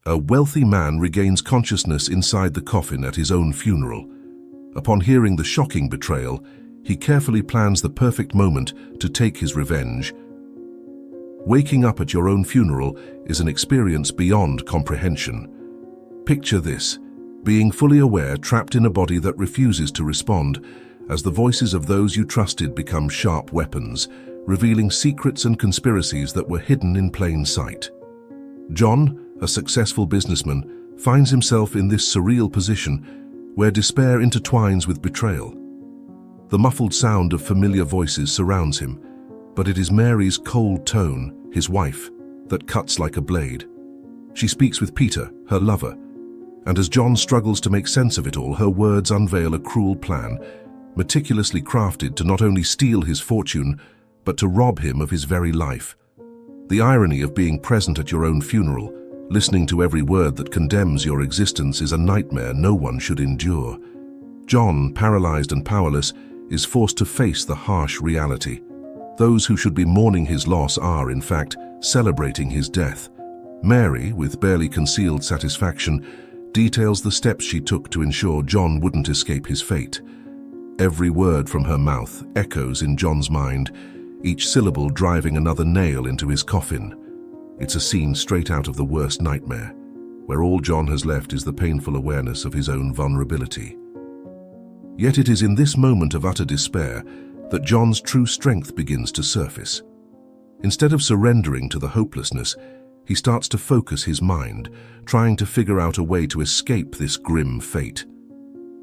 A wealthy man regains consciousness inside the coffin at his own funeral. Upon hearing the shocking betrayal, he carefully plans the perfect moment to take his revenge. Waking up at your own funeral is an experience beyond comprehension. Picture this, being fully aware, trapped in a body that refuses to respond, as the voices of those you trusted become sharp weapons, revealing secrets and conspiracies that were hidden in plain sight. John, a successful businessman, finds himself in this surreal position where despair intertwines with betrayal. The muffled sound of familiar voices surrounds him, but it is Mary's cold tone, his wife, that cuts like a blade. She speaks with Peter, her lover, and as John struggles to make sense of it all, her words unveil a cruel plan, meticulously crafted to not only steal his fortune, but to rob him of his very life. The irony of being present at your own funeral, listening to every word that condemns your existence, is a nightmare no one should endure. John, paralyzed and powerless, is forced to face the harsh reality. Those who should be mourning his loss are, in fact, celebrating his death. Mary, with barely concealed satisfaction, details the steps she took to ensure John wouldn't escape his fate. Every word from her mouth echoes in John's mind, each syllable driving another nail into his coffin. It's a scene straight out of the worst nightmare, where all John has left is the painful awareness of his own vulnerability. Yet it is in this moment of utter despair that John's true strength begins to surface. Instead of surrendering to the hopelessness, he starts to focus his mind, trying to figure out a way to escape this grim fate.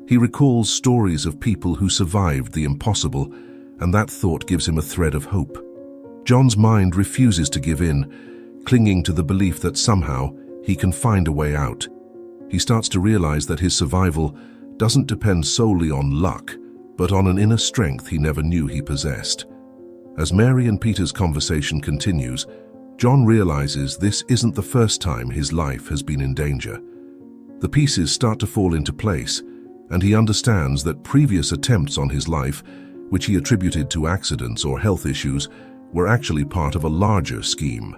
He recalls stories of people who survived the impossible, and that thought gives him a thread of hope. John's mind refuses to give in, clinging to the belief that somehow he can find a way out. He starts to realize that his survival doesn't depend solely on luck, but on an inner strength he never knew he possessed. As Mary and Peter's conversation continues, John realizes this isn't the first time his life has been in danger. The pieces start to fall into place, and he understands that previous attempts on his life, which he attributed to accidents or health issues, were actually part of a larger scheme.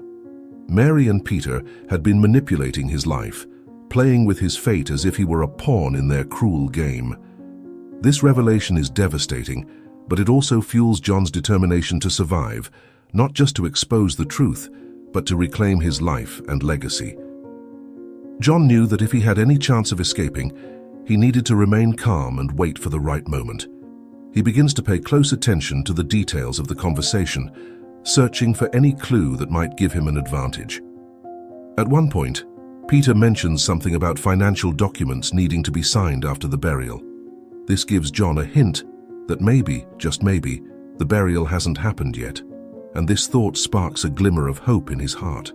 Mary and Peter had been manipulating his life, playing with his fate as if he were a pawn in their cruel game. This revelation is devastating, but it also fuels John's determination to survive, not just to expose the truth, but to reclaim his life and legacy. John knew that if he had any chance of escaping, he needed to remain calm and wait for the right moment. He begins to pay close attention to the details of the conversation, searching for any clue that might give him an advantage. At one point, Peter mentions something about financial documents needing to be signed after the burial. This gives John a hint that maybe, just maybe, the burial hasn't happened yet, and this thought sparks a glimmer of hope in his heart.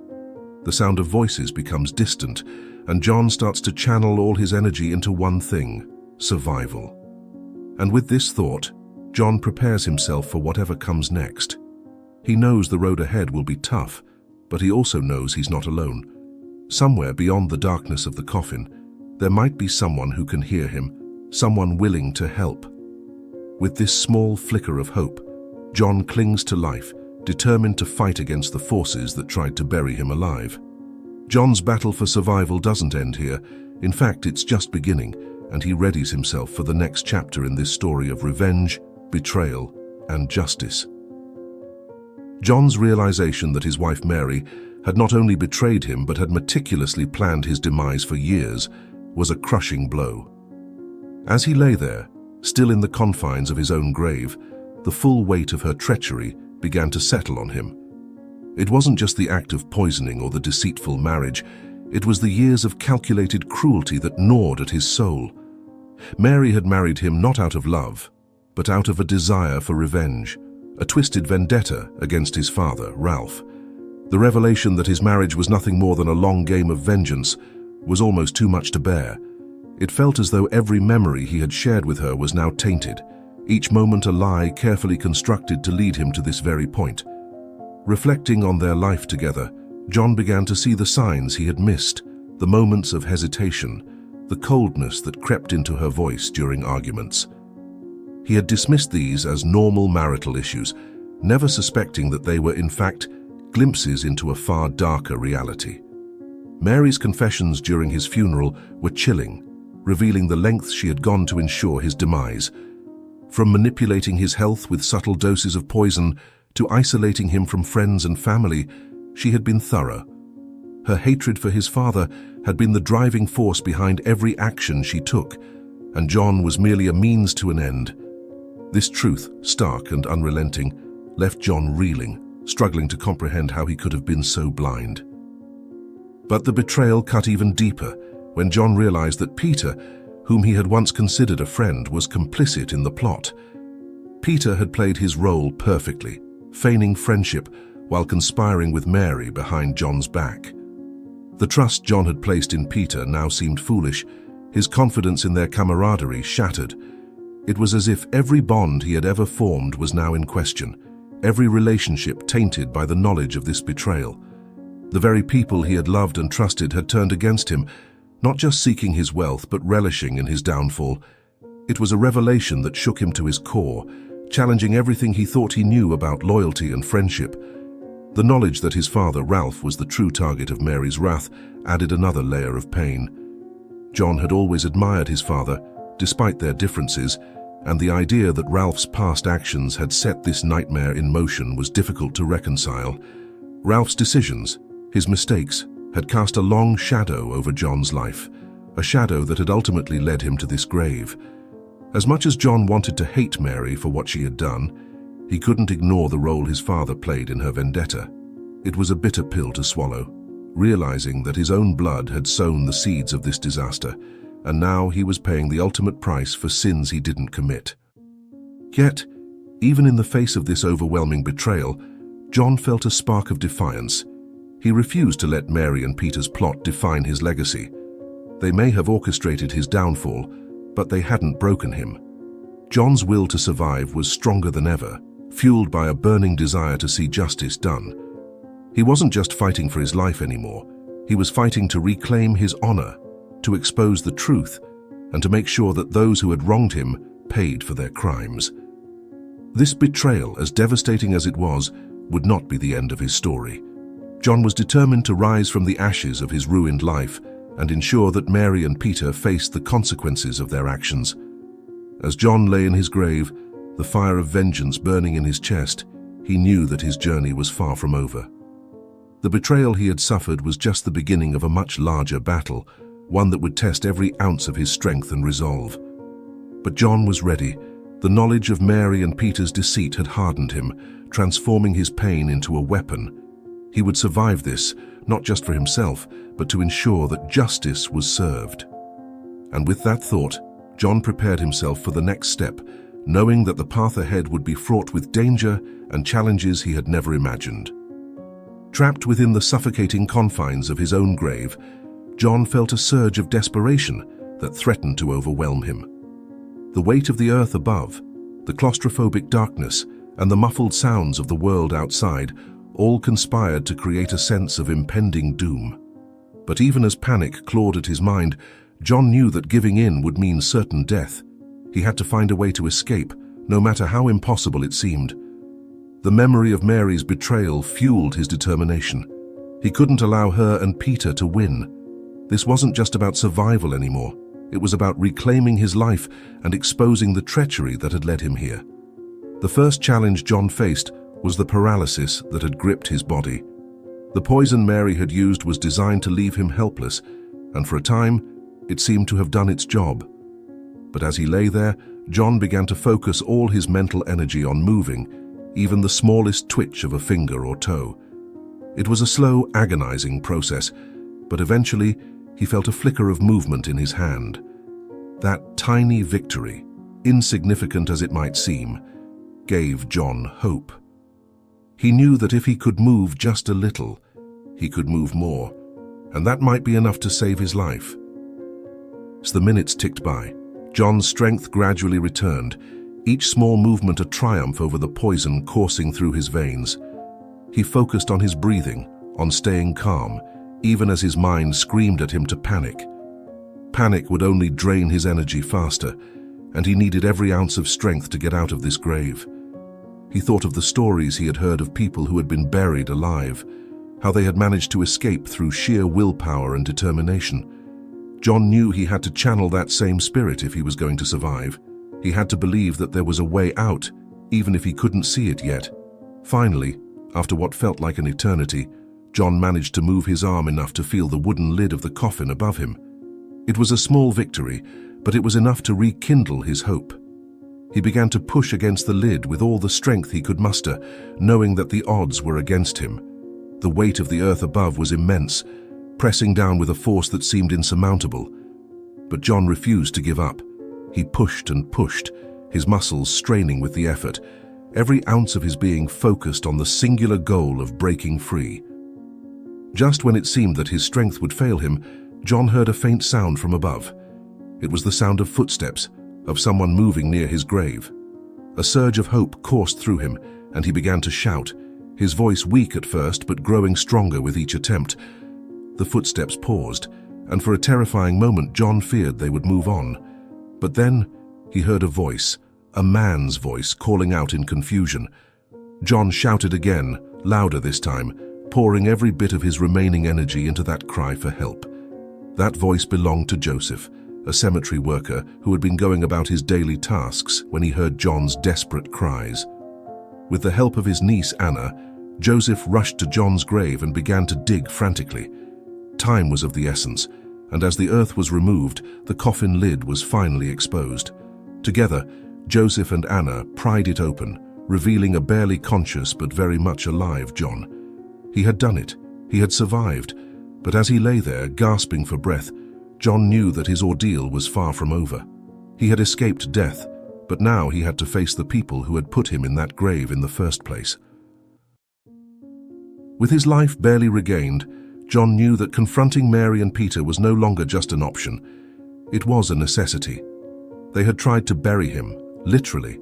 The sound of voices becomes distant, and John starts to channel all his energy into one thing: survival. And with this thought, John prepares himself for whatever comes next. He knows the road ahead will be tough, but he also knows he's not alone. Somewhere beyond the darkness of the coffin, there might be someone who can hear him, someone willing to help. With this small flicker of hope, John clings to life, determined to fight against the forces that tried to bury him alive. John's battle for survival doesn't end here. In fact, it's just beginning, and he readies himself for the next chapter in this story of revenge, betrayal, and justice. John's realization that his wife Mary had not only betrayed him but had meticulously planned his demise for years was a crushing blow. As he lay there, still in the confines of his own grave, the full weight of her treachery began to settle on him. It wasn't just the act of poisoning or the deceitful marriage, it was the years of calculated cruelty that gnawed at his soul. Mary had married him not out of love, but out of a desire for revenge, a twisted vendetta against his father, Ralph. The revelation that his marriage was nothing more than a long game of vengeance was almost too much to bear. It felt as though every memory he had shared with her was now tainted, each moment a lie carefully constructed to lead him to this very point. Reflecting on their life together, John began to see the signs he had missed, the moments of hesitation, the coldness that crept into her voice during arguments. He had dismissed these as normal marital issues, never suspecting that they were in fact glimpses into a far darker reality. Mary's confessions during his funeral were chilling, revealing the lengths she had gone to ensure his demise. From manipulating his health with subtle doses of poison to isolating him from friends and family, she had been thorough. Her hatred for his father had been the driving force behind every action she took, and John was merely a means to an end. This truth, stark and unrelenting, left John reeling, struggling to comprehend how he could have been so blind. But the betrayal cut even deeper when John realized that Peter, whom he had once considered a friend, was complicit in the plot. Peter had played his role perfectly, feigning friendship while conspiring with Mary behind John's back. The trust John had placed in Peter now seemed foolish, his confidence in their camaraderie shattered. It was as if every bond he had ever formed was now in question, every relationship tainted by the knowledge of this betrayal. The very people he had loved and trusted had turned against him, not just seeking his wealth but relishing in his downfall. It was a revelation that shook him to his core, challenging everything he thought he knew about loyalty and friendship. The knowledge that his father, Ralph, was the true target of Mary's wrath added another layer of pain. John had always admired his father, despite their differences, and the idea that Ralph's past actions had set this nightmare in motion was difficult to reconcile. Ralph's decisions, his mistakes, had cast a long shadow over John's life, a shadow that had ultimately led him to this grave. As much as John wanted to hate Mary for what she had done, he couldn't ignore the role his father played in her vendetta. It was a bitter pill to swallow, realizing that his own blood had sown the seeds of this disaster, and now he was paying the ultimate price for sins he didn't commit. Yet, even in the face of this overwhelming betrayal, John felt a spark of defiance. He refused to let Mary and Peter's plot define his legacy. They may have orchestrated his downfall, but they hadn't broken him. John's will to survive was stronger than ever, fueled by a burning desire to see justice done. He wasn't just fighting for his life anymore. He was fighting to reclaim his honor, to expose the truth, and to make sure that those who had wronged him paid for their crimes. This betrayal, as devastating as it was, would not be the end of his story. John was determined to rise from the ashes of his ruined life and ensure that Mary and Peter faced the consequences of their actions. As John lay in his grave, the fire of vengeance burning in his chest, he knew that his journey was far from over. The betrayal he had suffered was just the beginning of a much larger battle, one that would test every ounce of his strength and resolve. But John was ready. The knowledge of Mary and Peter's deceit had hardened him, transforming his pain into a weapon. He would survive this, not just for himself, but to ensure that justice was served. And with that thought, John prepared himself for the next step, knowing that the path ahead would be fraught with danger and challenges he had never imagined. Trapped within the suffocating confines of his own grave, John felt a surge of desperation that threatened to overwhelm him. The weight of the earth above, the claustrophobic darkness, and the muffled sounds of the world outside all conspired to create a sense of impending doom. But even as panic clawed at his mind, John knew that giving in would mean certain death. He had to find a way to escape, no matter how impossible it seemed. The memory of Mary's betrayal fueled his determination. He couldn't allow her and Peter to win. This wasn't just about survival anymore. It was about reclaiming his life and exposing the treachery that had led him here. The first challenge John faced was the paralysis that had gripped his body. The poison Mary had used was designed to leave him helpless, and for a time, it seemed to have done its job. But as he lay there, John began to focus all his mental energy on moving, even the smallest twitch of a finger or toe. It was a slow, agonizing process, but eventually he felt a flicker of movement in his hand. That tiny victory, insignificant as it might seem, gave John hope. He knew that if he could move just a little, he could move more, and that might be enough to save his life. As the minutes ticked by, John's strength gradually returned, each small movement a triumph over the poison coursing through his veins. He focused on his breathing, on staying calm, even as his mind screamed at him to panic. Panic would only drain his energy faster, and he needed every ounce of strength to get out of this grave. He thought of the stories he had heard of people who had been buried alive, how they had managed to escape through sheer willpower and determination. John knew he had to channel that same spirit if he was going to survive. He had to believe that there was a way out, even if he couldn't see it yet. Finally, after what felt like an eternity, John managed to move his arm enough to feel the wooden lid of the coffin above him. It was a small victory, but it was enough to rekindle his hope. He began to push against the lid with all the strength he could muster, knowing that the odds were against him. The weight of the earth above was immense, pressing down with a force that seemed insurmountable. But John refused to give up. He pushed and pushed, his muscles straining with the effort, every ounce of his being focused on the singular goal of breaking free. Just when it seemed that his strength would fail him, John heard a faint sound from above. It was the sound of footsteps, of someone moving near his grave. A surge of hope coursed through him, and he began to shout, his voice weak at first but growing stronger with each attempt. The footsteps paused, and for a terrifying moment John feared they would move on. But then he heard a voice, a man's voice, calling out in confusion. John shouted again, louder this time, pouring every bit of his remaining energy into that cry for help. That voice belonged to Joseph, a cemetery worker who had been going about his daily tasks when he heard John's desperate cries. With the help of his niece Anna, Joseph rushed to John's grave and began to dig frantically. Time was of the essence, and as the earth was removed, the coffin lid was finally exposed. Together, Joseph and Anna pried it open, revealing a barely conscious but very much alive John. He had done it. He had survived. But as he lay there, gasping for breath, John knew that his ordeal was far from over. He had escaped death, but now he had to face the people who had put him in that grave in the first place. With his life barely regained, John knew that confronting Mary and Peter was no longer just an option. It was a necessity. They had tried to bury him, literally,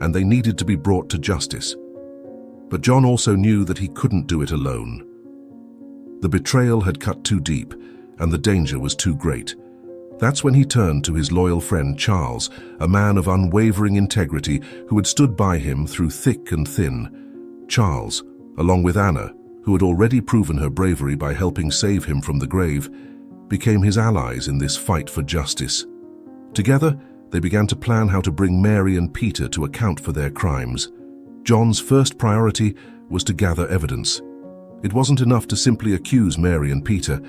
and they needed to be brought to justice. But John also knew that he couldn't do it alone. The betrayal had cut too deep, and the danger was too great. That's when he turned to his loyal friend Charles, a man of unwavering integrity who had stood by him through thick and thin. Charles, along with Anna, who had already proven her bravery by helping save him from the grave, became his allies in this fight for justice. Together, they began to plan how to bring Mary and Peter to account for their crimes. John's first priority was to gather evidence. It wasn't enough to simply accuse Mary and Peter.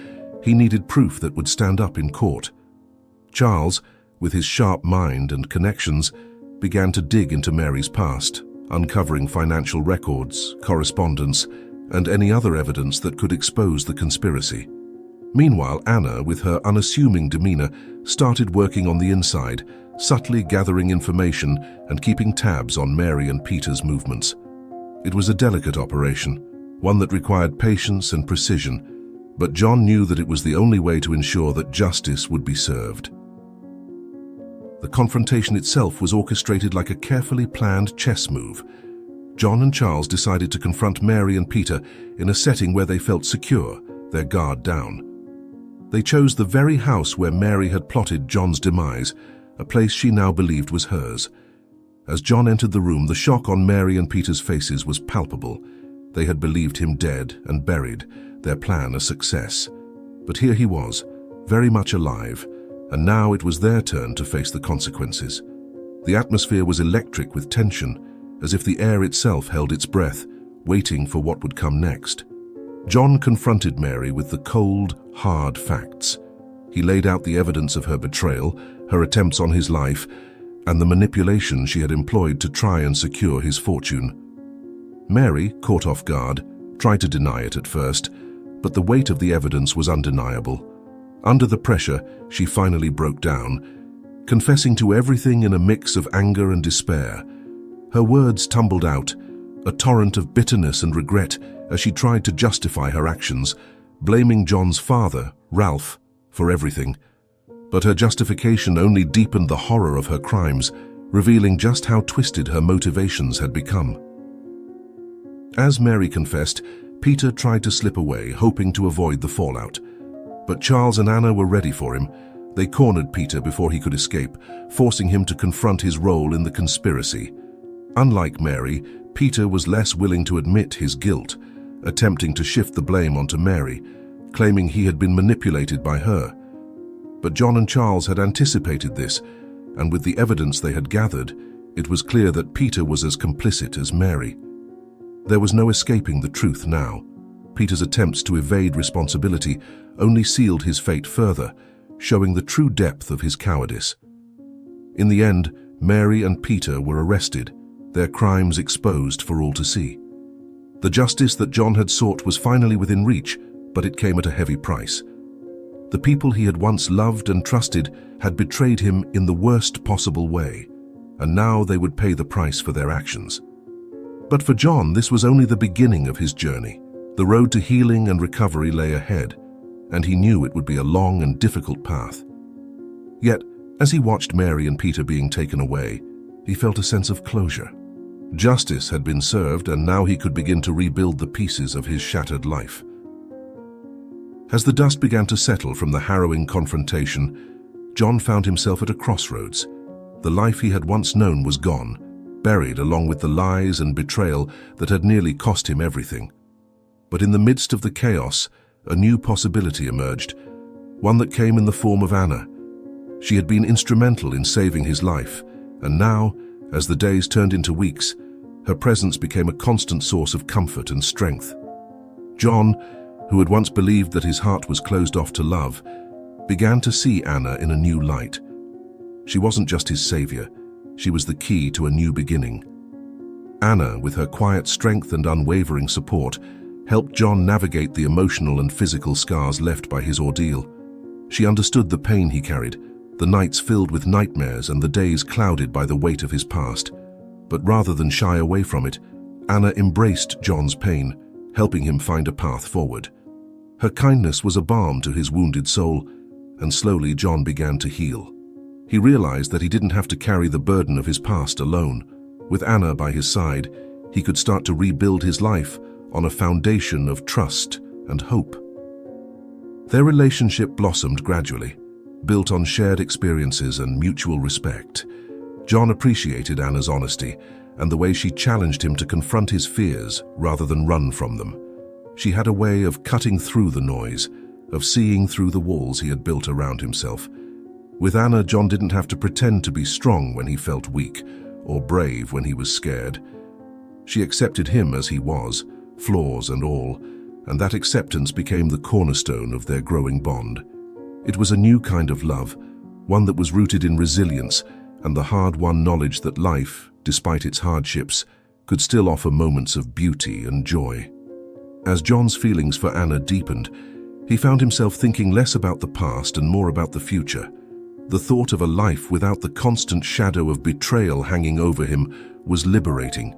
He needed proof that would stand up in court. Charles, with his sharp mind and connections, began to dig into Mary's past, uncovering financial records, correspondence, and any other evidence that could expose the conspiracy. Meanwhile, Anna, with her unassuming demeanor, started working on the inside, subtly gathering information and keeping tabs on Mary and Peter's movements. It was a delicate operation, one that required patience and precision, but John knew that it was the only way to ensure that justice would be served. The confrontation itself was orchestrated like a carefully planned chess move. John and Charles decided to confront Mary and Peter in a setting where they felt secure, their guard down. They chose the very house where Mary had plotted John's demise, a place she now believed was hers. As John entered the room, the shock on Mary and Peter's faces was palpable. They had believed him dead and buried, their plan a success. But here he was, very much alive, and now it was their turn to face the consequences. The atmosphere was electric with tension, as if the air itself held its breath, waiting for what would come next. John confronted Mary with the cold, hard facts. He laid out the evidence of her betrayal, her attempts on his life, and the manipulation she had employed to try and secure his fortune. Mary, caught off guard, tried to deny it at first, but the weight of the evidence was undeniable. Under the pressure, she finally broke down, confessing to everything in a mix of anger and despair. Her words tumbled out, a torrent of bitterness and regret as she tried to justify her actions, blaming John's father, Ralph, for everything. But her justification only deepened the horror of her crimes, revealing just how twisted her motivations had become. As Mary confessed, Peter tried to slip away, hoping to avoid the fallout. But Charles and Anna were ready for him. They cornered Peter before he could escape, forcing him to confront his role in the conspiracy. Unlike Mary, Peter was less willing to admit his guilt, attempting to shift the blame onto Mary, claiming he had been manipulated by her. But John and Charles had anticipated this, and with the evidence they had gathered, it was clear that Peter was as complicit as Mary. There was no escaping the truth now. Peter's attempts to evade responsibility only sealed his fate further, showing the true depth of his cowardice. In the end, Mary and Peter were arrested, their crimes exposed for all to see. The justice that John had sought was finally within reach, but it came at a heavy price. The people he had once loved and trusted had betrayed him in the worst possible way, and now they would pay the price for their actions. But for John, this was only the beginning of his journey. The road to healing and recovery lay ahead, and he knew it would be a long and difficult path. Yet, as he watched Mary and Peter being taken away, he felt a sense of closure. Justice had been served, and now he could begin to rebuild the pieces of his shattered life. As the dust began to settle from the harrowing confrontation, John found himself at a crossroads. The life he had once known was gone, buried along with the lies and betrayal that had nearly cost him everything. But in the midst of the chaos, a new possibility emerged, one that came in the form of Anna. She had been instrumental in saving his life, and now, as the days turned into weeks, her presence became a constant source of comfort and strength. John, who had once believed that his heart was closed off to love, began to see Anna in a new light. She wasn't just his savior, she was the key to a new beginning. Anna, with her quiet strength and unwavering support, helped John navigate the emotional and physical scars left by his ordeal. She understood the pain he carried, the nights filled with nightmares and the days clouded by the weight of his past. But rather than shy away from it, Anna embraced John's pain, helping him find a path forward. Her kindness was a balm to his wounded soul, and slowly John began to heal. He realized that he didn't have to carry the burden of his past alone. With Anna by his side, he could start to rebuild his life on a foundation of trust and hope. Their relationship blossomed gradually, built on shared experiences and mutual respect. John appreciated Anna's honesty and the way she challenged him to confront his fears rather than run from them. She had a way of cutting through the noise, of seeing through the walls he had built around himself. With Anna, John didn't have to pretend to be strong when he felt weak, or brave when he was scared. She accepted him as he was, flaws and all, and that acceptance became the cornerstone of their growing bond. It was a new kind of love, one that was rooted in resilience and the hard-won knowledge that life, despite its hardships, could still offer moments of beauty and joy. As John's feelings for Anna deepened, he found himself thinking less about the past and more about the future. The thought of a life without the constant shadow of betrayal hanging over him was liberating.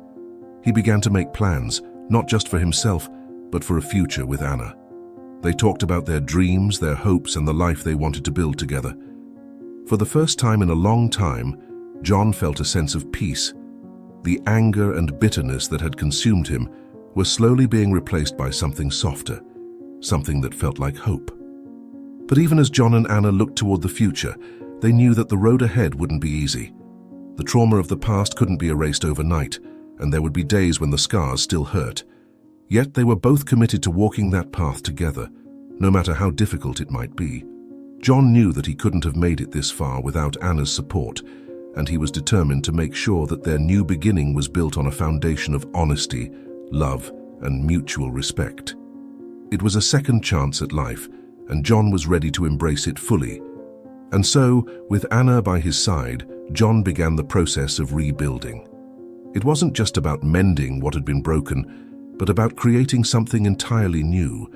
He began to make plans, not just for himself, but for a future with Anna. They talked about their dreams, their hopes, and the life they wanted to build together. For the first time in a long time, John felt a sense of peace. The anger and bitterness that had consumed him were slowly being replaced by something softer, something that felt like hope. But even as John and Anna looked toward the future, they knew that the road ahead wouldn't be easy. The trauma of the past couldn't be erased overnight, and there would be days when the scars still hurt. Yet they were both committed to walking that path together, no matter how difficult it might be. John knew that he couldn't have made it this far without Anna's support, and he was determined to make sure that their new beginning was built on a foundation of honesty, love, and mutual respect. It was a second chance at life, and John was ready to embrace it fully. And so, with Anna by his side, John began the process of rebuilding. It wasn't just about mending what had been broken, but about creating something entirely new,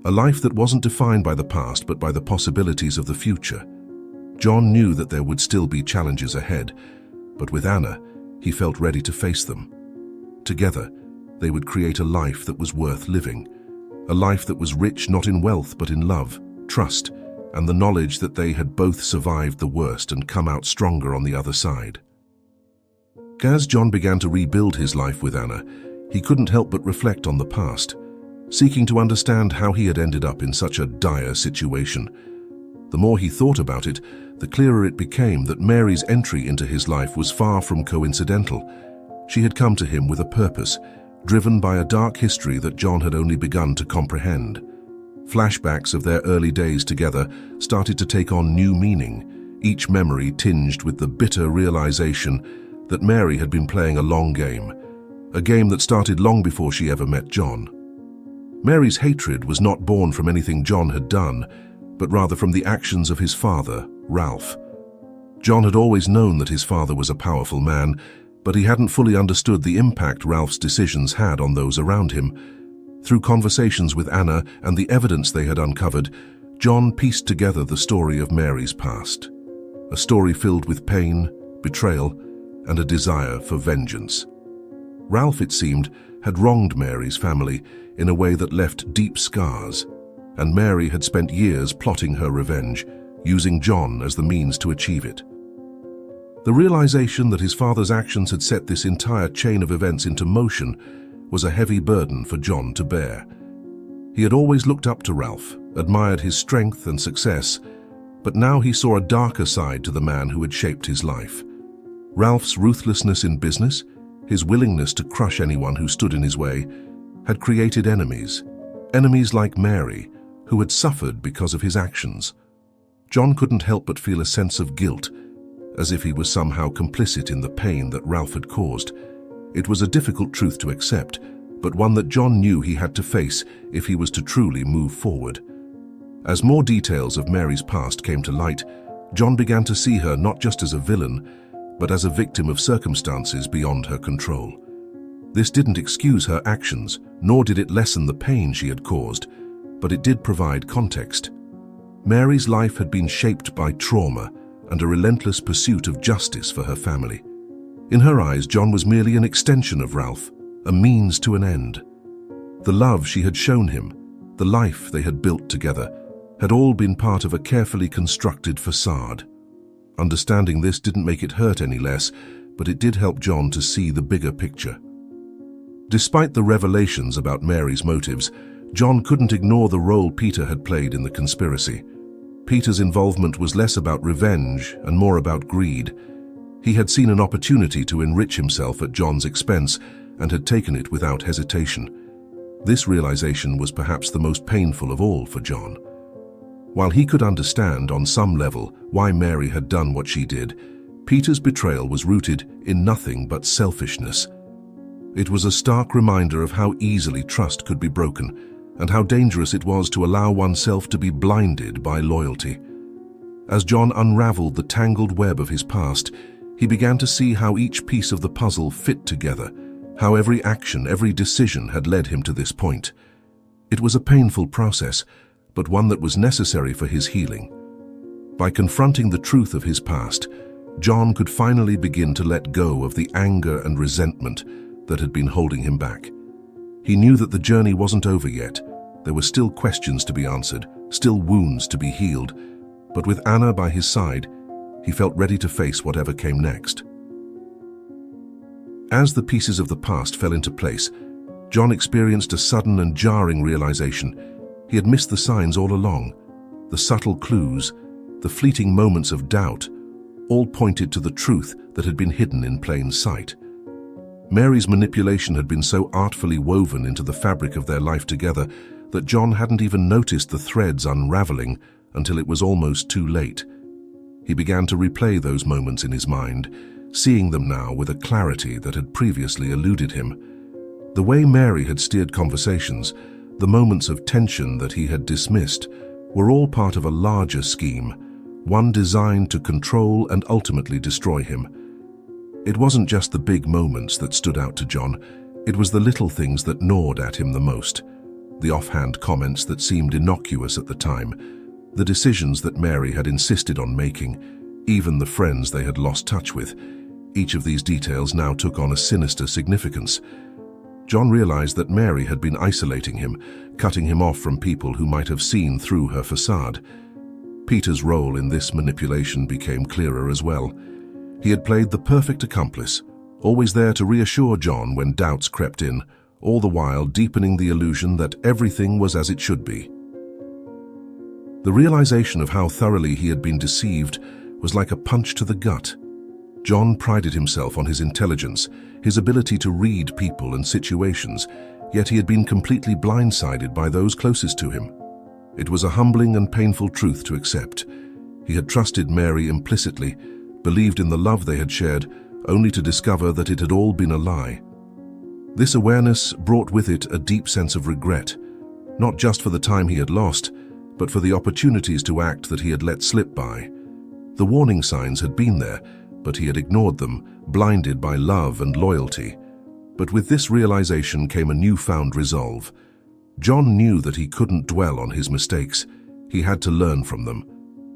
a life that wasn't defined by the past but by the possibilities of the future. John knew that there would still be challenges ahead, but with Anna, he felt ready to face them. Together, they would create a life that was worth living, a life that was rich not in wealth but in love, trust, and the knowledge that they had both survived the worst and come out stronger on the other side. As John began to rebuild his life with Anna, he couldn't help but reflect on the past, seeking to understand how he had ended up in such a dire situation. The more he thought about it, the clearer it became that Mary's entry into his life was far from coincidental. She had come to him with a purpose, driven by a dark history that John had only begun to comprehend. Flashbacks of their early days together started to take on new meaning, each memory tinged with the bitter realization that Mary had been playing a long game, a game that started long before she ever met John. Mary's hatred was not born from anything John had done, but rather from the actions of his father, Ralph. John had always known that his father was a powerful man, but he hadn't fully understood the impact Ralph's decisions had on those around him. Through conversations with Anna and the evidence they had uncovered, John pieced together the story of Mary's past. A story filled with pain, betrayal, and a desire for vengeance. Ralph, it seemed, had wronged Mary's family in a way that left deep scars, and Mary had spent years plotting her revenge, using John as the means to achieve it. The realization that his father's actions had set this entire chain of events into motion was a heavy burden for John to bear. He had always looked up to Ralph, admired his strength and success, but now he saw a darker side to the man who had shaped his life. Ralph's ruthlessness in business, his willingness to crush anyone who stood in his way, had created enemies like Mary, who had suffered because of his actions. John couldn't help but feel a sense of guilt, as if he was somehow complicit in the pain that Ralph had caused. It was a difficult truth to accept, but one that John knew he had to face if he was to truly move forward. As more details of Mary's past came to light, John began to see her not just as a villain, but as a victim of circumstances beyond her control. This didn't excuse her actions, nor did it lessen the pain she had caused, but it did provide context. Mary's life had been shaped by trauma and a relentless pursuit of justice for her family. In her eyes, John was merely an extension of Ralph, a means to an end. The love she had shown him, the life they had built together, had all been part of a carefully constructed facade. Understanding this didn't make it hurt any less, but it did help John to see the bigger picture. Despite the revelations about Mary's motives, John couldn't ignore the role Peter had played in the conspiracy. Peter's involvement was less about revenge and more about greed. He had seen an opportunity to enrich himself at John's expense and had taken it without hesitation. This realization was perhaps the most painful of all for John. While he could understand on some level why Mary had done what she did, Peter's betrayal was rooted in nothing but selfishness. It was a stark reminder of how easily trust could be broken and how dangerous it was to allow oneself to be blinded by loyalty. As John unraveled the tangled web of his past, he began to see how each piece of the puzzle fit together, how every action, every decision had led him to this point. It was a painful process, but one that was necessary for his healing. By confronting the truth of his past, John could finally begin to let go of the anger and resentment that had been holding him back. He knew that the journey wasn't over yet. There were still questions to be answered, still wounds to be healed, but with Anna by his side, he felt ready to face whatever came next. As the pieces of the past fell into place, John experienced a sudden and jarring realization. He had missed the signs all along. The subtle clues, the fleeting moments of doubt, all pointed to the truth that had been hidden in plain sight. Mary's manipulation had been so artfully woven into the fabric of their life together that John hadn't even noticed the threads unraveling until it was almost too late. He began to replay those moments in his mind, seeing them now with a clarity that had previously eluded him. The way Mary had steered conversations, the moments of tension that he had dismissed, were all part of a larger scheme, one designed to control and ultimately destroy him. It wasn't just the big moments that stood out to John, it was the little things that gnawed at him the most. The offhand comments that seemed innocuous at the time, the decisions that Mary had insisted on making, even the friends they had lost touch with. Each of these details now took on a sinister significance. John realized that Mary had been isolating him, cutting him off from people who might have seen through her facade. Peter's role in this manipulation became clearer as well. He had played the perfect accomplice, always there to reassure John when doubts crept in, all the while deepening the illusion that everything was as it should be. The realization of how thoroughly he had been deceived was like a punch to the gut. John prided himself on his intelligence, his ability to read people and situations, yet he had been completely blindsided by those closest to him. It was a humbling and painful truth to accept. He had trusted Mary implicitly, believed in the love they had shared, only to discover that it had all been a lie. This awareness brought with it a deep sense of regret, not just for the time he had lost, but for the opportunities to act that he had let slip by. The warning signs had been there, but he had ignored them, blinded by love and loyalty. But with this realization came a newfound resolve. John knew that he couldn't dwell on his mistakes. He had to learn from them.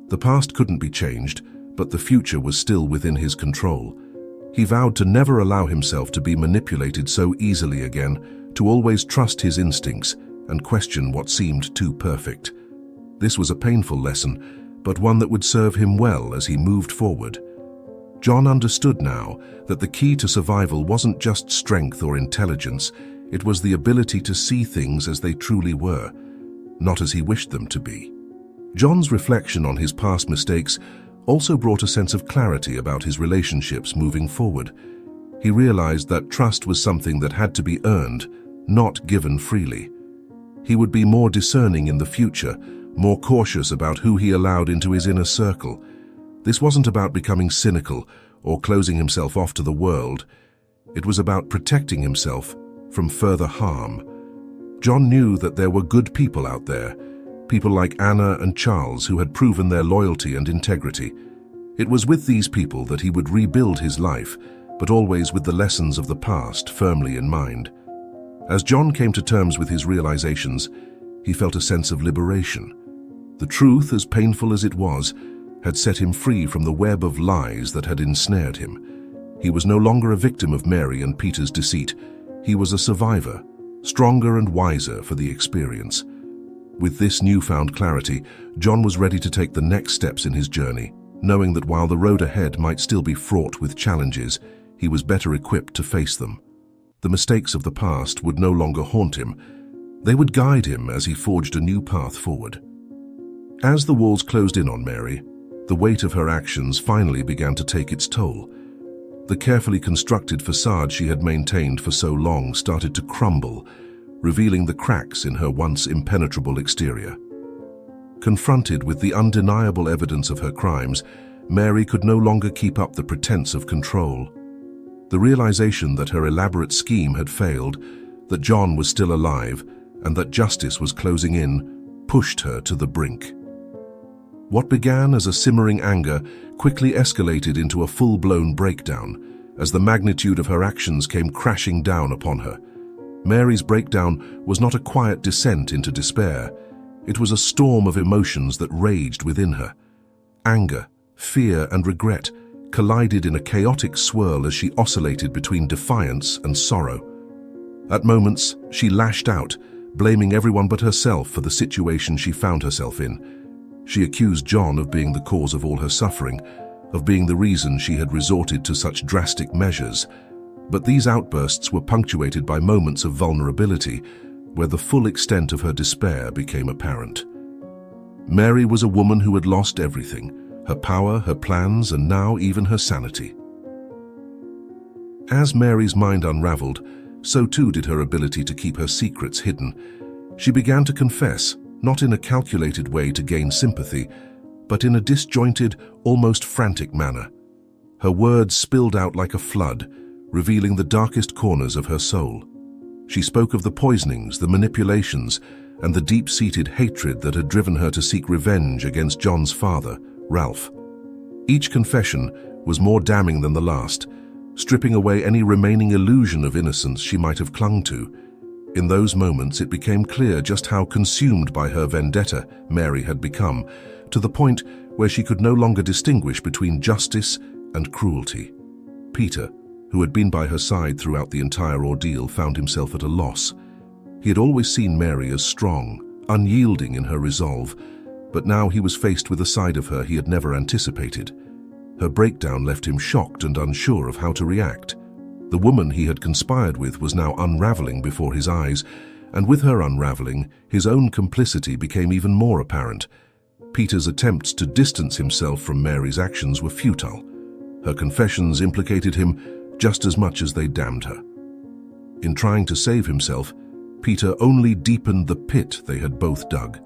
The past couldn't be changed, but the future was still within his control. He vowed to never allow himself to be manipulated so easily again, to always trust his instincts and question what seemed too perfect. This was a painful lesson, but one that would serve him well as he moved forward. John understood now that the key to survival wasn't just strength or intelligence, it was the ability to see things as they truly were, not as he wished them to be. John's reflection on his past mistakes also brought a sense of clarity about his relationships moving forward. He realized that trust was something that had to be earned, not given freely. He would be more discerning in the future, more cautious about who he allowed into his inner circle. This wasn't about becoming cynical or closing himself off to the world. It was about protecting himself from further harm. John knew that there were good people out there, people like Anna and Charles who had proven their loyalty and integrity. It was with these people that he would rebuild his life, but always with the lessons of the past firmly in mind. As John came to terms with his realizations, he felt a sense of liberation. The truth, as painful as it was, had set him free from the web of lies that had ensnared him. He was no longer a victim of Mary and Peter's deceit. He was a survivor, stronger and wiser for the experience. With this newfound clarity, John was ready to take the next steps in his journey, knowing that while the road ahead might still be fraught with challenges, he was better equipped to face them. The mistakes of the past would no longer haunt him. They would guide him as he forged a new path forward. As the walls closed in on Mary, the weight of her actions finally began to take its toll. The carefully constructed facade she had maintained for so long started to crumble, revealing the cracks in her once impenetrable exterior. Confronted with the undeniable evidence of her crimes, Mary could no longer keep up the pretense of control. The realization that her elaborate scheme had failed, that John was still alive, and that justice was closing in, pushed her to the brink. What began as a simmering anger quickly escalated into a full-blown breakdown as the magnitude of her actions came crashing down upon her. Mary's breakdown was not a quiet descent into despair. It was a storm of emotions that raged within her. Anger, fear, and regret collided in a chaotic swirl as she oscillated between defiance and sorrow. At moments, she lashed out, blaming everyone but herself for the situation she found herself in. She accused John of being the cause of all her suffering, of being the reason she had resorted to such drastic measures. But these outbursts were punctuated by moments of vulnerability, where the full extent of her despair became apparent. Mary was a woman who had lost everything, her power, her plans, and now even her sanity. As Mary's mind unraveled, so too did her ability to keep her secrets hidden. She began to confess, not in a calculated way to gain sympathy, but in a disjointed, almost frantic manner. Her words spilled out like a flood, revealing the darkest corners of her soul. She spoke of the poisonings, the manipulations, and the deep-seated hatred that had driven her to seek revenge against John's father, Ralph. Each confession was more damning than the last, stripping away any remaining illusion of innocence she might have clung to. In those moments, it became clear just how consumed by her vendetta Mary had become, to the point where she could no longer distinguish between justice and cruelty. Peter, who had been by her side throughout the entire ordeal, found himself at a loss. He had always seen Mary as strong, unyielding in her resolve, but now he was faced with a side of her he had never anticipated. Her breakdown left him shocked and unsure of how to react. The woman he had conspired with was now unraveling before his eyes, and with her unraveling, his own complicity became even more apparent. Peter's attempts to distance himself from Mary's actions were futile. Her confessions implicated him just as much as they damned her. In trying to save himself, Peter only deepened the pit they had both dug.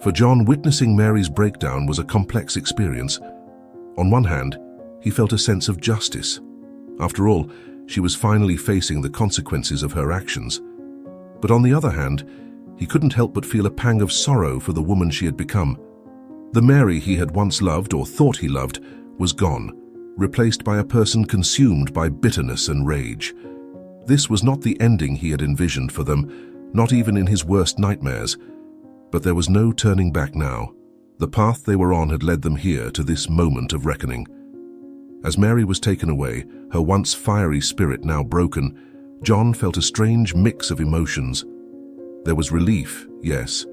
For John, witnessing Mary's breakdown was a complex experience. On one hand, he felt a sense of justice. After all, she was finally facing the consequences of her actions. But on the other hand, he couldn't help but feel a pang of sorrow for the woman she had become. The Mary he had once loved, or thought he loved, was gone, replaced by a person consumed by bitterness and rage. This was not the ending he had envisioned for them, not even in his worst nightmares. But there was no turning back now. The path they were on had led them here to this moment of reckoning. As Mary was taken away, her once fiery spirit now broken, John felt a strange mix of emotions. There was relief, yes,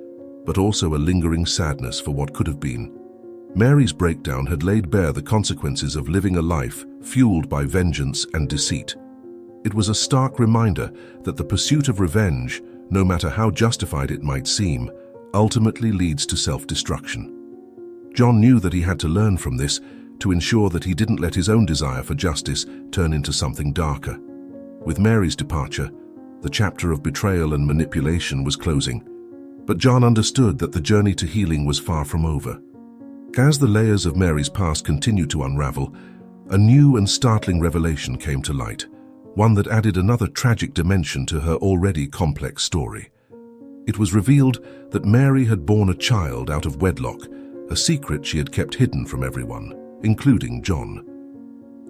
but also a lingering sadness for what could have been. Mary's breakdown had laid bare the consequences of living a life fueled by vengeance and deceit. It was a stark reminder that the pursuit of revenge, no matter how justified it might seem, ultimately leads to self-destruction. John knew that he had to learn from this to ensure that he didn't let his own desire for justice turn into something darker. With Mary's departure, the chapter of betrayal and manipulation was closing, but John understood that the journey to healing was far from over. As the layers of Mary's past continued to unravel, a new and startling revelation came to light, one that added another tragic dimension to her already complex story. It was revealed that Mary had borne a child out of wedlock, a secret she had kept hidden from everyone, including John.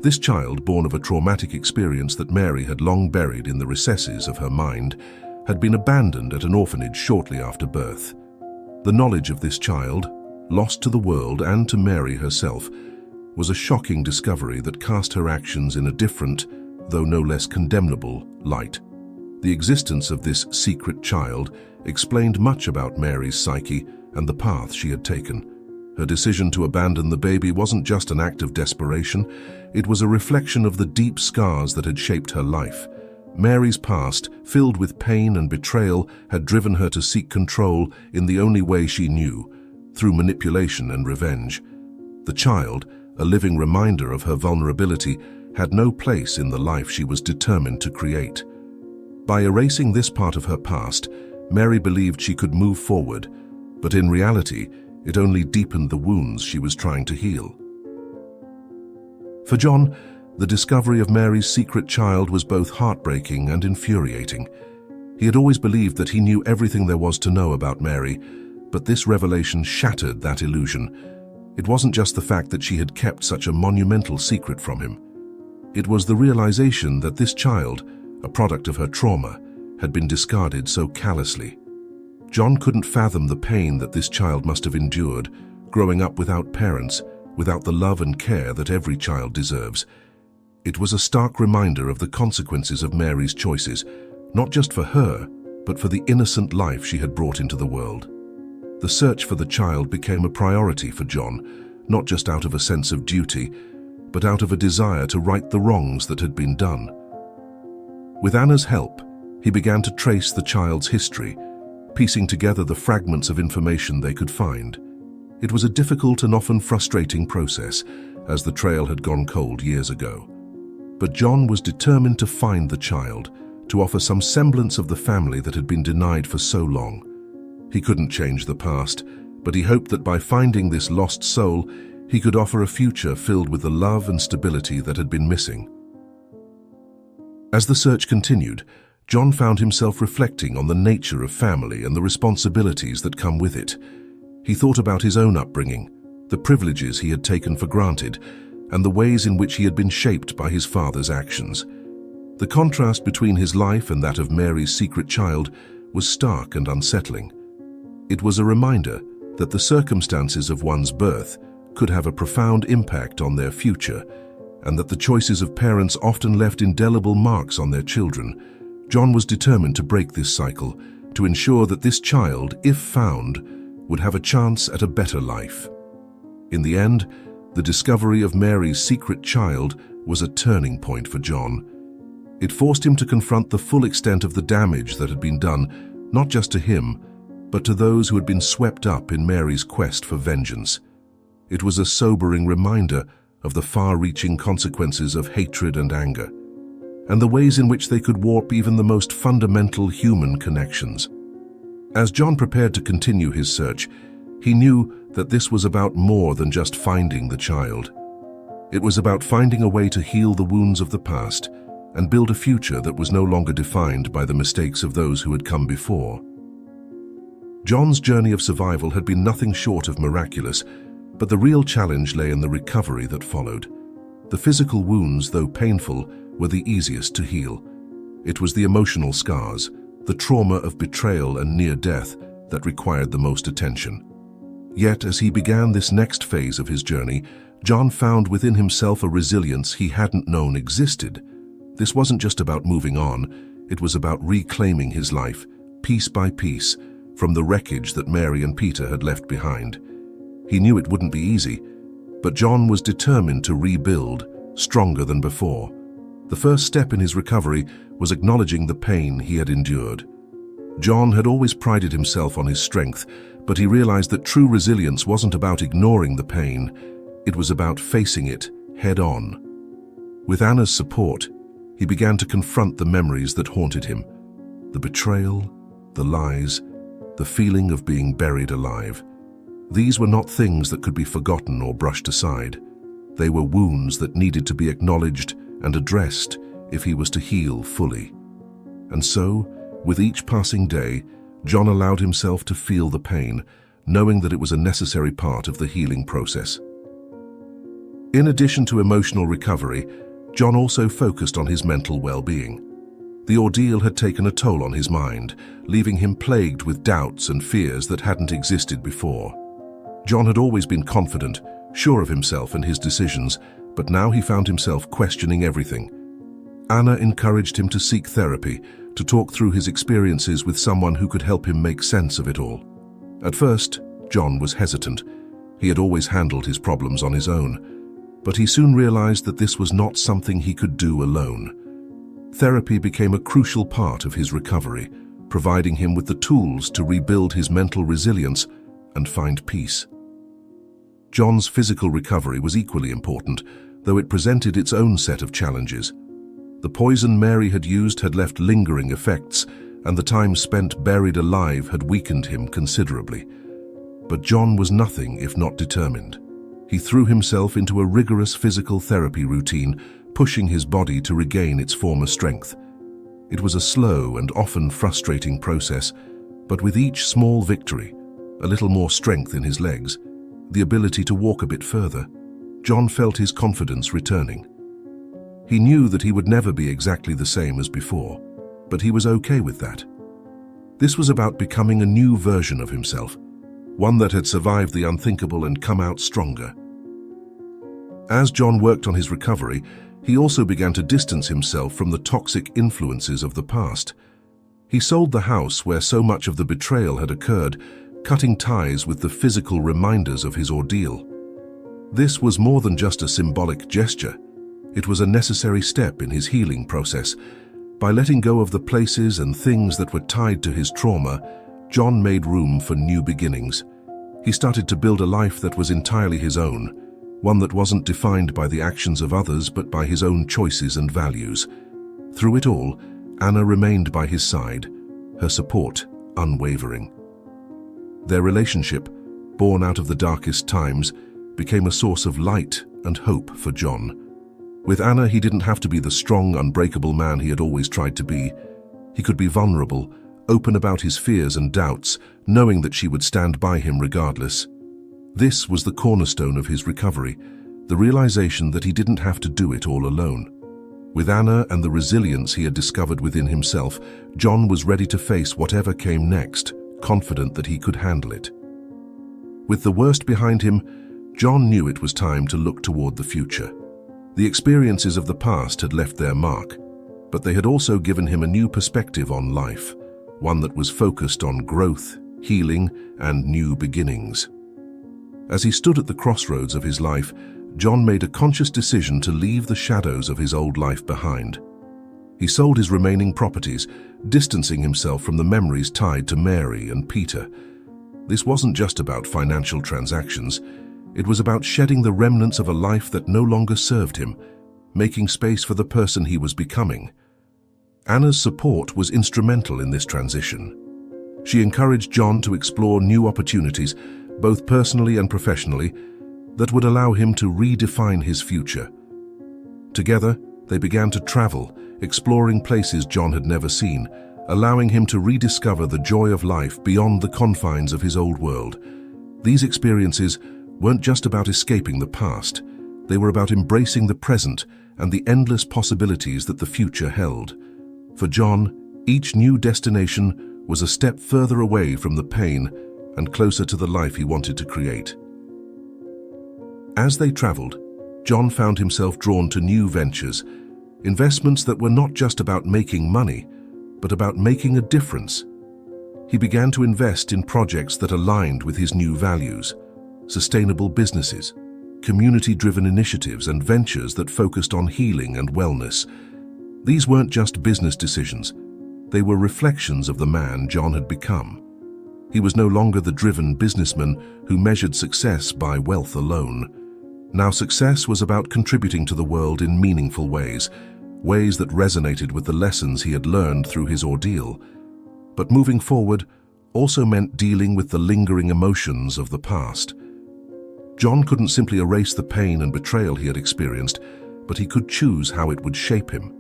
This child, born of a traumatic experience that Mary had long buried in the recesses of her mind, had been abandoned at an orphanage shortly after birth. The knowledge of this child, lost to the world and to Mary herself, was a shocking discovery that cast her actions in a different, though no less condemnable, light. The existence of this secret child explained much about Mary's psyche and the path she had taken. Her decision to abandon the baby wasn't just an act of desperation, it was a reflection of the deep scars that had shaped her life. Mary's past, filled with pain and betrayal, had driven her to seek control in the only way she knew, through manipulation and revenge. The child, a living reminder of her vulnerability, had no place in the life she was determined to create. By erasing this part of her past, Mary believed she could move forward, but in reality, it only deepened the wounds she was trying to heal. For John, the discovery of Mary's secret child was both heartbreaking and infuriating. He had always believed that he knew everything there was to know about Mary, but this revelation shattered that illusion. It wasn't just the fact that she had kept such a monumental secret from him. It was the realization that this child, a product of her trauma, had been discarded so callously. John couldn't fathom the pain that this child must have endured, growing up without parents, without the love and care that every child deserves. It was a stark reminder of the consequences of Mary's choices, not just for her, but for the innocent life she had brought into the world. The search for the child became a priority for John, not just out of a sense of duty, but out of a desire to right the wrongs that had been done. With Anna's help, he began to trace the child's history, piecing together the fragments of information they could find. It was a difficult and often frustrating process, as the trail had gone cold years ago. But John was determined to find the child, to offer some semblance of the family that had been denied for so long. He couldn't change the past, but he hoped that by finding this lost soul, he could offer a future filled with the love and stability that had been missing. As the search continued, John found himself reflecting on the nature of family and the responsibilities that come with it. He thought about his own upbringing, the privileges he had taken for granted, and the ways in which he had been shaped by his father's actions. The contrast between his life and that of Mary's secret child was stark and unsettling. It was a reminder that the circumstances of one's birth could have a profound impact on their future, and that the choices of parents often left indelible marks on their children. John was determined to break this cycle, to ensure that this child, if found, would have a chance at a better life. In the end, the discovery of Mary's secret child was a turning point for John. It forced him to confront the full extent of the damage that had been done, not just to him, but to those who had been swept up in Mary's quest for vengeance. It was a sobering reminder of the far-reaching consequences of hatred and anger, and the ways in which they could warp even the most fundamental human connections. As John prepared to continue his search, he knew that this was about more than just finding the child. It was about finding a way to heal the wounds of the past and build a future that was no longer defined by the mistakes of those who had come before. John's journey of survival had been nothing short of miraculous, but the real challenge lay in the recovery that followed. The physical wounds, though painful, were the easiest to heal. It was the emotional scars, the trauma of betrayal and near death, that required the most attention. Yet, as he began this next phase of his journey, John found within himself a resilience he hadn't known existed. This wasn't just about moving on, it was about reclaiming his life, piece by piece, from the wreckage that Mary and Peter had left behind. He knew it wouldn't be easy, but John was determined to rebuild, stronger than before. The first step in his recovery was acknowledging the pain he had endured. John had always prided himself on his strength, but he realized that true resilience wasn't about ignoring the pain, it was about facing it head-on. With Anna's support, he began to confront the memories that haunted him. The betrayal, the lies, the feeling of being buried alive. These were not things that could be forgotten or brushed aside. They were wounds that needed to be acknowledged and addressed if he was to heal fully. And so, with each passing day, John allowed himself to feel the pain, knowing that it was a necessary part of the healing process. In addition to emotional recovery, John also focused on his mental well-being. The ordeal had taken a toll on his mind, leaving him plagued with doubts and fears that hadn't existed before. John had always been confident, sure of himself and his decisions, but now he found himself questioning everything. Anna encouraged him to seek therapy, to talk through his experiences with someone who could help him make sense of it all. At first, John was hesitant. He had always handled his problems on his own, but he soon realized that this was not something he could do alone. Therapy became a crucial part of his recovery, providing him with the tools to rebuild his mental resilience and find peace. John's physical recovery was equally important, though it presented its own set of challenges. The poison Mary had used had left lingering effects, and the time spent buried alive had weakened him considerably. But John was nothing if not determined. He threw himself into a rigorous physical therapy routine, pushing his body to regain its former strength. It was a slow and often frustrating process, but with each small victory, a little more strength in his legs, the ability to walk a bit further, John felt his confidence returning. He knew that he would never be exactly the same as before, but he was okay with that. This was about becoming a new version of himself, one that had survived the unthinkable and come out stronger. As John worked on his recovery, he also began to distance himself from the toxic influences of the past. He sold the house where so much of the betrayal had occurred, cutting ties with the physical reminders of his ordeal. This was more than just a symbolic gesture. It was a necessary step in his healing process. By letting go of the places and things that were tied to his trauma, John made room for new beginnings. He started to build a life that was entirely his own, one that wasn't defined by the actions of others but by his own choices and values. Through it all, Anna remained by his side, her support unwavering. Their relationship, born out of the darkest times, became a source of light and hope for John. With Anna, he didn't have to be the strong, unbreakable man he had always tried to be. He could be vulnerable, open about his fears and doubts, knowing that she would stand by him regardless. This was the cornerstone of his recovery, the realization that he didn't have to do it all alone. With Anna and the resilience he had discovered within himself, John was ready to face whatever came next, confident that he could handle it. With the worst behind him, John knew it was time to look toward the future. The experiences of the past had left their mark, but they had also given him a new perspective on life, one that was focused on growth, healing, and new beginnings. As he stood at the crossroads of his life, John made a conscious decision to leave the shadows of his old life behind. He sold his remaining properties, distancing himself from the memories tied to Mary and Peter. This wasn't just about financial transactions. It was about shedding the remnants of a life that no longer served him, making space for the person he was becoming. Anna's support was instrumental in this transition. She encouraged John to explore new opportunities, both personally and professionally, that would allow him to redefine his future. Together, they began to travel, exploring places John had never seen, allowing him to rediscover the joy of life beyond the confines of his old world. These experiences weren't just about escaping the past. They were about embracing the present and the endless possibilities that the future held. For John, each new destination was a step further away from the pain and closer to the life he wanted to create. As they traveled, John found himself drawn to new ventures, investments that were not just about making money, but about making a difference. He began to invest in projects that aligned with his new values, sustainable businesses, community-driven initiatives, and ventures that focused on healing and wellness. These weren't just business decisions. They were reflections of the man John had become. He was no longer the driven businessman who measured success by wealth alone. Now success was about contributing to the world in meaningful ways, ways that resonated with the lessons he had learned through his ordeal. But moving forward also meant dealing with the lingering emotions of the past. John couldn't simply erase the pain and betrayal he had experienced, but he could choose how it would shape him.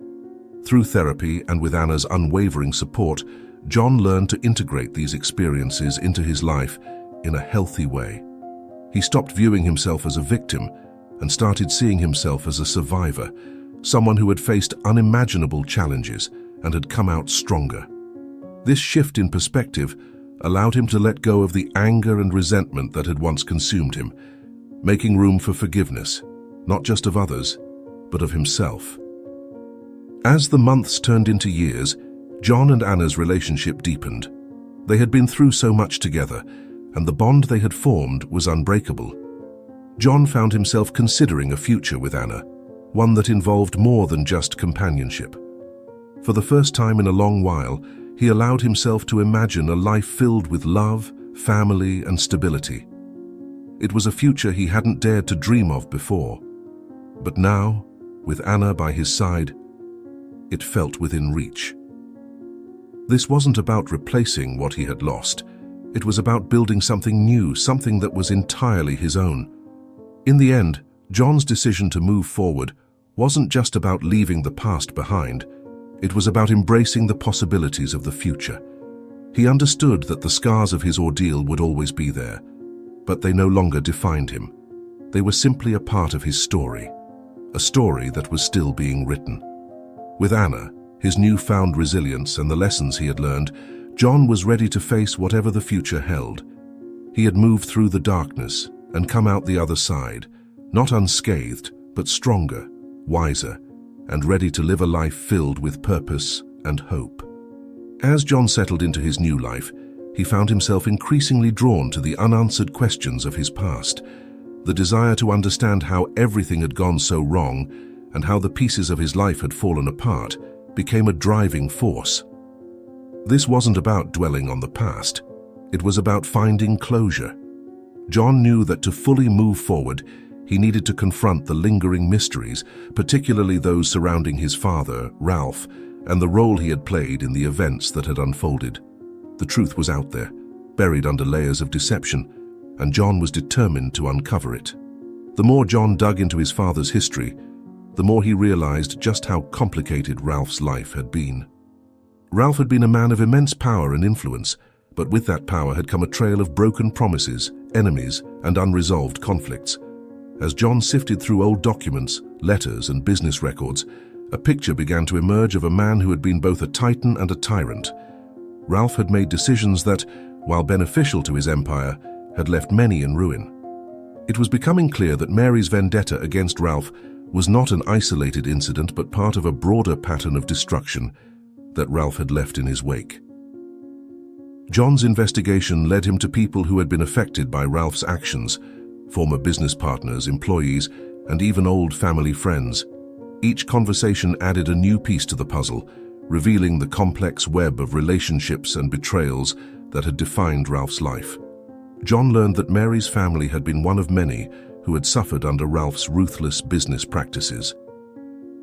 Through therapy and with Anna's unwavering support, John learned to integrate these experiences into his life in a healthy way. He stopped viewing himself as a victim and started seeing himself as a survivor, someone who had faced unimaginable challenges and had come out stronger. This shift in perspective allowed him to let go of the anger and resentment that had once consumed him, making room for forgiveness, not just of others, but of himself. As the months turned into years, John and Anna's relationship deepened. They had been through so much together, and the bond they had formed was unbreakable. John found himself considering a future with Anna, one that involved more than just companionship. For the first time in a long while, he allowed himself to imagine a life filled with love, family, and stability. It was a future he hadn't dared to dream of before. But now, with Anna by his side, it felt within reach. This wasn't about replacing what he had lost. It was about building something new, something that was entirely his own. In the end, John's decision to move forward wasn't just about leaving the past behind. It was about embracing the possibilities of the future. He understood that the scars of his ordeal would always be there, but they no longer defined him. They were simply a part of his story, a story that was still being written. With Anna, his newfound resilience, and the lessons he had learned, John was ready to face whatever the future held. He had moved through the darkness and come out the other side, not unscathed, but stronger, wiser, and ready to live a life filled with purpose and hope. As John settled into his new life, he found himself increasingly drawn to the unanswered questions of his past, the desire to understand how everything had gone so wrong and how the pieces of his life had fallen apart became a driving force. This wasn't about dwelling on the past. It was about finding closure. John knew that to fully move forward, he needed to confront the lingering mysteries, particularly those surrounding his father, Ralph, and the role he had played in the events that had unfolded. The truth was out there, buried under layers of deception, and John was determined to uncover it. The more John dug into his father's history, the more he realized just how complicated Ralph's life had been. Ralph had been a man of immense power and influence, but with that power had come a trail of broken promises, enemies, and unresolved conflicts. As John sifted through old documents, letters, and business records, a picture began to emerge of a man who had been both a titan and a tyrant. Ralph had made decisions that, while beneficial to his empire, had left many in ruin. It was becoming clear that Mary's vendetta against Ralph was not an isolated incident but part of a broader pattern of destruction that Ralph had left in his wake. John's investigation led him to people who had been affected by Ralph's actions, former business partners, employees, and even old family friends. Each conversation added a new piece to the puzzle, revealing the complex web of relationships and betrayals that had defined Ralph's life. John learned that Mary's family had been one of many who had suffered under Ralph's ruthless business practices.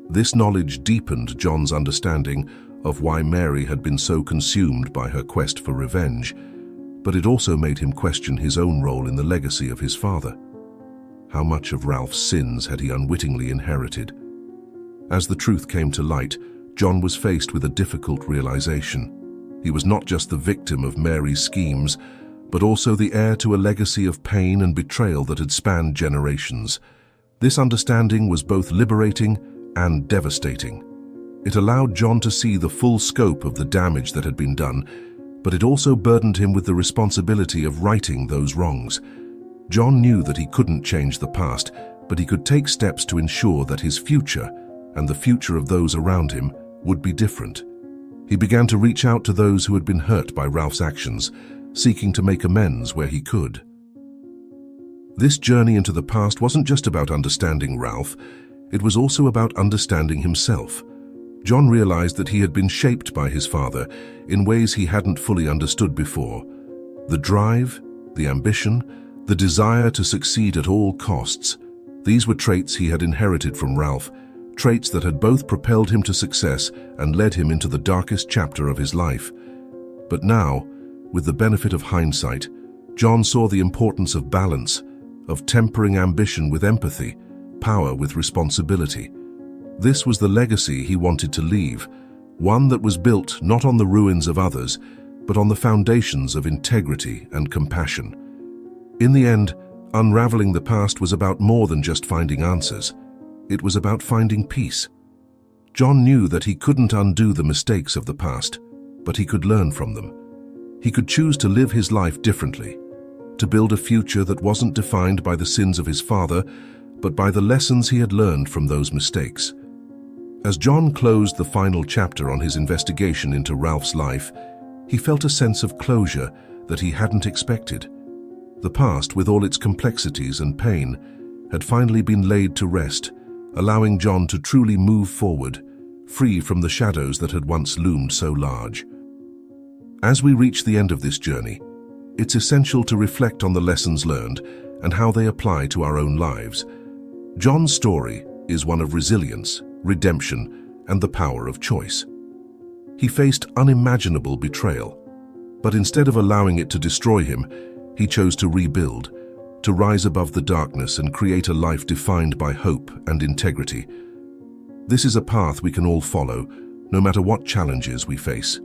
This knowledge deepened John's understanding of why Mary had been so consumed by her quest for revenge, but it also made him question his own role in the legacy of his father. How much of Ralph's sins had he unwittingly inherited? As the truth came to light, John was faced with a difficult realization. He was not just the victim of Mary's schemes, but also the heir to a legacy of pain and betrayal that had spanned generations. This understanding was both liberating and devastating. It allowed John to see the full scope of the damage that had been done, but it also burdened him with the responsibility of righting those wrongs. John knew that he couldn't change the past, but he could take steps to ensure that his future, and the future of those around him, would be different. He began to reach out to those who had been hurt by Ralph's actions, seeking to make amends where he could. This journey into the past wasn't just about understanding Ralph, it was also about understanding himself. John realized that he had been shaped by his father in ways he hadn't fully understood before. The drive, the ambition, the desire to succeed at all costs, these were traits he had inherited from Ralph, traits that had both propelled him to success and led him into the darkest chapter of his life. But now, with the benefit of hindsight, John saw the importance of balance, of tempering ambition with empathy, power with responsibility. This was the legacy he wanted to leave, one that was built not on the ruins of others, but on the foundations of integrity and compassion. In the end, unraveling the past was about more than just finding answers. It was about finding peace. John knew that he couldn't undo the mistakes of the past, but he could learn from them. He could choose to live his life differently, to build a future that wasn't defined by the sins of his father, but by the lessons he had learned from those mistakes. As John closed the final chapter on his investigation into Ralph's life, he felt a sense of closure that he hadn't expected. The past, with all its complexities and pain, had finally been laid to rest, allowing John to truly move forward, free from the shadows that had once loomed so large. As we reach the end of this journey, it's essential to reflect on the lessons learned and how they apply to our own lives. John's story is one of resilience, redemption, and the power of choice. He faced unimaginable betrayal, but instead of allowing it to destroy him, he chose to rebuild, to rise above the darkness and create a life defined by hope and integrity. This is a path we can all follow, no matter what challenges we face.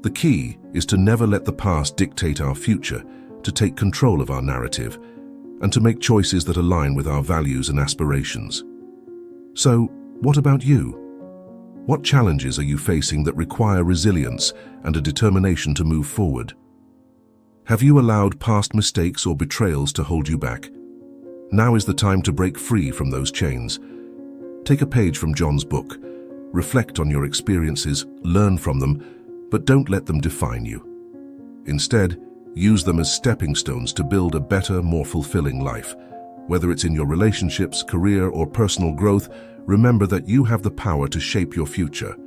The key is to never let the past dictate our future, to take control of our narrative, and to make choices that align with our values and aspirations. So, what about you? What challenges are you facing that require resilience and a determination to move forward? Have you allowed past mistakes or betrayals to hold you back? Now is the time to break free from those chains. Take a page from John's book, reflect on your experiences, learn from them, but don't let them define you. Instead, use them as stepping stones to build a better, more fulfilling life. Whether it's in your relationships, career, or personal growth, remember that you have the power to shape your future.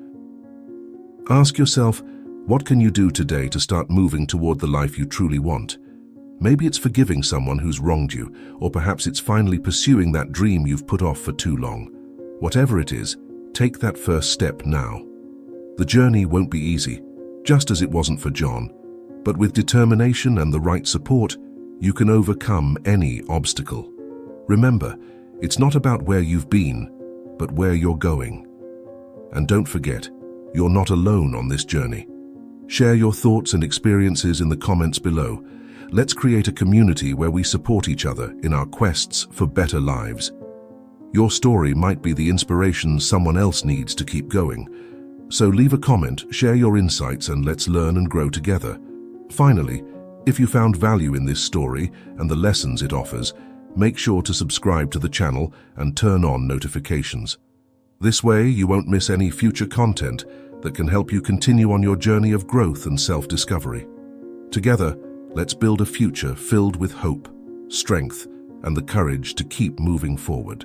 Ask yourself, what can you do today to start moving toward the life you truly want? Maybe it's forgiving someone who's wronged you, or perhaps it's finally pursuing that dream you've put off for too long. Whatever it is, take that first step now. The journey won't be easy, just as it wasn't for John, but with determination and the right support, you can overcome any obstacle. Remember, it's not about where you've been, but where you're going. And don't forget, you're not alone on this journey. Share your thoughts and experiences in the comments below. Let's create a community where we support each other in our quests for better lives. Your story might be the inspiration someone else needs to keep going. So leave a comment, share your insights, and let's learn and grow together. Finally, if you found value in this story and the lessons it offers, make sure to subscribe to the channel and turn on notifications. This way, you won't miss any future content that can help you continue on your journey of growth and self-discovery. Together, let's build a future filled with hope, strength, and the courage to keep moving forward.